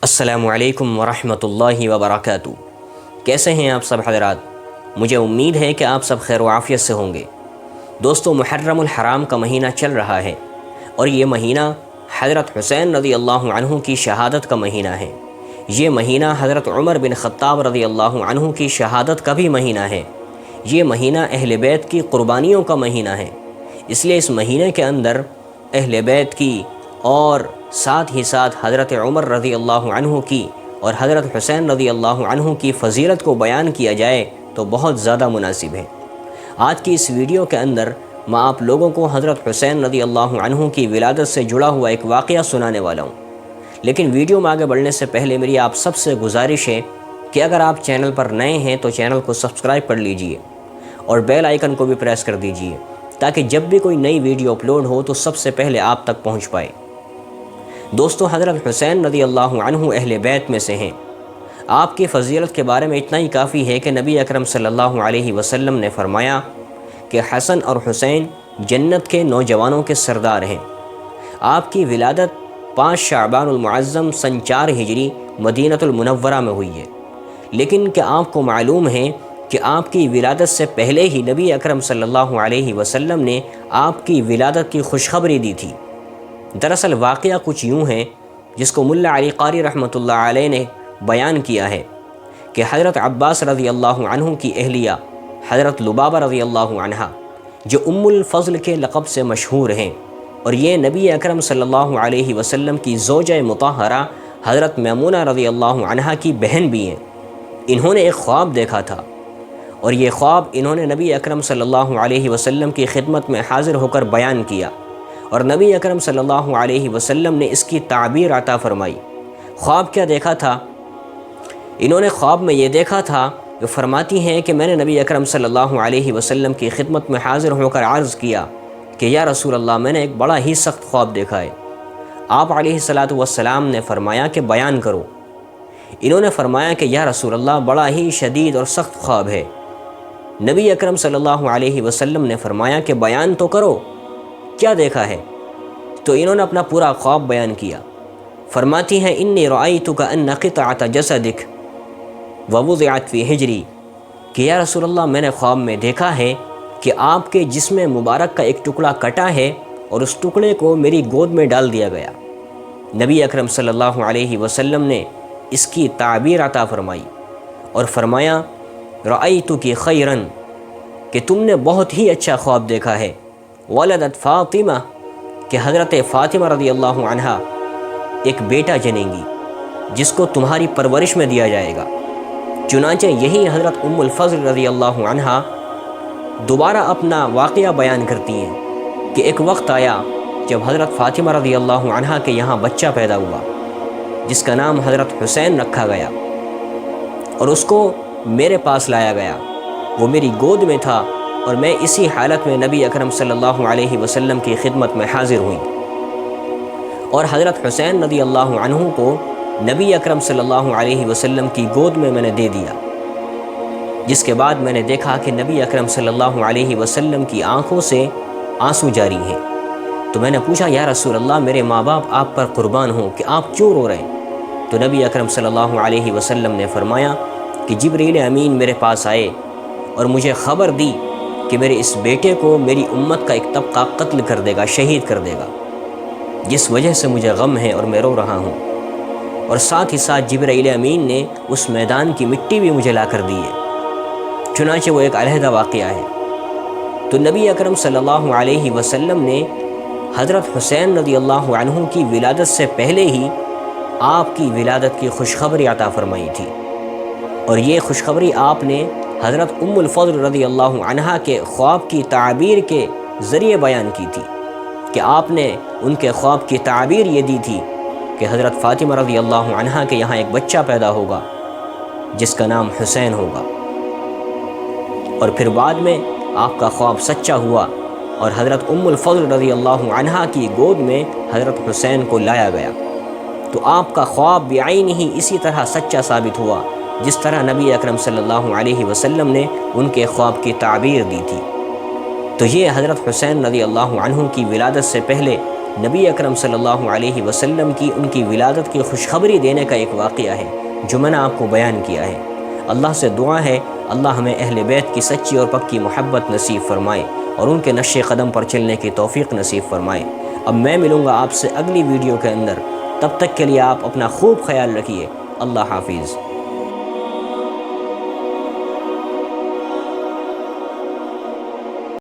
السلام علیکم ورحمۃ اللہ وبرکاتہ۔ کیسے ہیں آپ سب حضرات؟ مجھے امید ہے کہ آپ سب خیر و عافیت سے ہوں گے۔ دوستو، محرم الحرام کا مہینہ چل رہا ہے اور یہ مہینہ حضرت حسین رضی اللہ عنہ کی شہادت کا مہینہ ہے۔ یہ مہینہ حضرت عمر بن خطاب رضی اللہ عنہ کی شہادت کا بھی مہینہ ہے۔ یہ مہینہ اہل بیت کی قربانیوں کا مہینہ ہے۔ اس لیے اس مہینے کے اندر اہل بیت کی اور ساتھ ہی ساتھ حضرت عمر رضی اللہ عنہ کی اور حضرت حسین رضی اللہ عنہ کی فضیلت کو بیان کیا جائے تو بہت زیادہ مناسب ہے۔ آج کی اس ویڈیو کے اندر میں آپ لوگوں کو حضرت حسین رضی اللہ عنہ کی ولادت سے جڑا ہوا ایک واقعہ سنانے والا ہوں۔ لیکن ویڈیو میں آگے بڑھنے سے پہلے میری آپ سب سے گزارش ہے کہ اگر آپ چینل پر نئے ہیں تو چینل کو سبسکرائب کر لیجئے اور بیل آئیکن کو بھی پریس کر دیجئے تاکہ جب بھی کوئی نئی ویڈیو اپلوڈ ہو تو سب سے پہلے آپ تک پہنچ پائے۔ دوستو، حضرت حسین رضی اللہ عنہ اہل بیت میں سے ہیں۔ آپ کی فضیلت کے بارے میں اتنا ہی کافی ہے کہ نبی اکرم صلی اللہ علیہ وسلم نے فرمایا کہ حسن اور حسین جنت کے نوجوانوں کے سردار ہیں۔ آپ کی ولادت 5 شعبان المعظم سن 4 ہجری مدینہ المنورہ میں ہوئی ہے، لیکن کیا آپ کو معلوم ہے کہ آپ کی ولادت سے پہلے ہی نبی اکرم صلی اللہ علیہ وسلم نے آپ کی ولادت کی خوشخبری دی تھی؟ دراصل واقعہ کچھ یوں ہے جس کو ملا علی قاری رحمۃ اللہ علیہ نے بیان کیا ہے کہ حضرت عباس رضی اللہ عنہ کی اہلیہ حضرت لبابہ رضی اللہ عنہ، جو ام الفضل کے لقب سے مشہور ہیں اور یہ نبی اکرم صلی اللہ علیہ وسلم کی زوجہ مطہرہ حضرت میمونہ رضی اللہ عنہ کی بہن بھی ہیں، انہوں نے ایک خواب دیکھا تھا اور یہ خواب انہوں نے نبی اکرم صلی اللہ علیہ وسلم کی خدمت میں حاضر ہو کر بیان کیا اور نبی اکرم صلی اللہ علیہ وسلم نے اس کی تعبیر عطا فرمائی۔ خواب کیا دیکھا تھا؟ انہوں نے خواب میں یہ دیکھا تھا کہ فرماتی ہیں کہ میں نے نبی اکرم صلی اللہ علیہ وسلم کی خدمت میں حاضر ہو کر عرض کیا کہ یا رسول اللہ، میں نے ایک بڑا ہی سخت خواب دیکھا ہے۔ آپ علیہ الصلاۃ والسلام نے فرمایا کہ بیان کرو۔ انہوں نے فرمایا کہ یا رسول اللہ، بڑا ہی شدید اور سخت خواب ہے۔ نبی اکرم صلی اللہ علیہ وسلم نے فرمایا کہ بیان تو کرو، کیا دیکھا ہے؟ تو انہوں نے اپنا پورا خواب بیان کیا۔ فرماتی ہیں انی رأیتک ان قطعۃ جسدک ووضعت فی حجری، کہ یا رسول اللہ، میں نے خواب میں دیکھا ہے کہ آپ کے جسم مبارک کا ایک ٹکڑا کٹا ہے اور اس ٹکڑے کو میری گود میں ڈال دیا گیا۔ نبی اکرم صلی اللہ علیہ وسلم نے اس کی تعبیر عطا فرمائی اور فرمایا رأیتک خیرا، کہ تم نے بہت ہی اچھا خواب دیکھا ہے۔ ولدت فاطمہ، کہ حضرت فاطمہ رضی اللہ عنہا ایک بیٹا جنیں گی جس کو تمہاری پرورش میں دیا جائے گا۔ چنانچہ یہی حضرت ام الفضل رضی اللہ عنہا دوبارہ اپنا واقعہ بیان کرتی ہیں کہ ایک وقت آیا جب حضرت فاطمہ رضی اللہ عنہا کے یہاں بچہ پیدا ہوا جس کا نام حضرت حسین رکھا گیا اور اس کو میرے پاس لایا گیا۔ وہ میری گود میں تھا اور میں اسی حالت میں نبی اکرم صلی اللہ علیہ وسلم کی خدمت میں حاضر ہوئی اور حضرت حسین رضی اللہ عنہ کو نبی اکرم صلی اللہ علیہ وسلم کی گود میں نے دے دیا، جس کے بعد میں نے دیکھا کہ نبی اکرم صلی اللہ علیہ وسلم کی آنکھوں سے آنسو جاری ہیں۔ تو میں نے پوچھا یا رسول اللہ، میرے ماں باپ آپ پر قربان ہوں کہ آپ کیوں رو رہے ہیں؟ تو نبی اکرم صلی اللہ علیہ وسلم نے فرمایا کہ جبریل امین میرے پاس آئے اور مجھے خبر دی کہ میرے اس بیٹے کو میری امت کا ایک طبقہ قتل کر دے گا، شہید کر دے گا، جس وجہ سے مجھے غم ہے اور میں رو رہا ہوں۔ اور ساتھ ہی ساتھ جبرائیل امین نے اس میدان کی مٹی بھی مجھے لا کر دی ہے، چنانچہ وہ ایک علیحدہ واقعہ ہے۔ تو نبی اکرم صلی اللہ علیہ وسلم نے حضرت حسین رضی اللہ عنہ کی ولادت سے پہلے ہی آپ کی ولادت کی خوشخبری عطا فرمائی تھی، اور یہ خوشخبری آپ نے حضرت ام الفضل رضی اللہ عنہا کے خواب کی تعبیر کے ذریعے بیان کی تھی کہ آپ نے ان کے خواب کی تعبیر یہ دی تھی کہ حضرت فاطمہ رضی اللہ عنہا کے یہاں ایک بچہ پیدا ہوگا جس کا نام حسین ہوگا، اور پھر بعد میں آپ کا خواب سچا ہوا اور حضرت ام الفضل رضی اللہ عنہا کی گود میں حضرت حسین کو لایا گیا۔ تو آپ کا خواب بعین ہی اسی طرح سچا ثابت ہوا جس طرح نبی اکرم صلی اللہ علیہ وسلم نے ان کے خواب کی تعبیر دی تھی۔ تو یہ حضرت حسین رضی اللہ عنہ کی ولادت سے پہلے نبی اکرم صلی اللہ علیہ وسلم کی ان کی ولادت کی خوشخبری دینے کا ایک واقعہ ہے جو میں نے آپ کو بیان کیا ہے۔ اللہ سے دعا ہے اللہ ہمیں اہل بیت کی سچی اور پکی محبت نصیب فرمائے اور ان کے نقش قدم پر چلنے کی توفیق نصیب فرمائے۔ اب میں ملوں گا آپ سے اگلی ویڈیو کے اندر، تب تک کے لیے آپ اپنا خوب خیال رکھیے۔ اللہ حافظ۔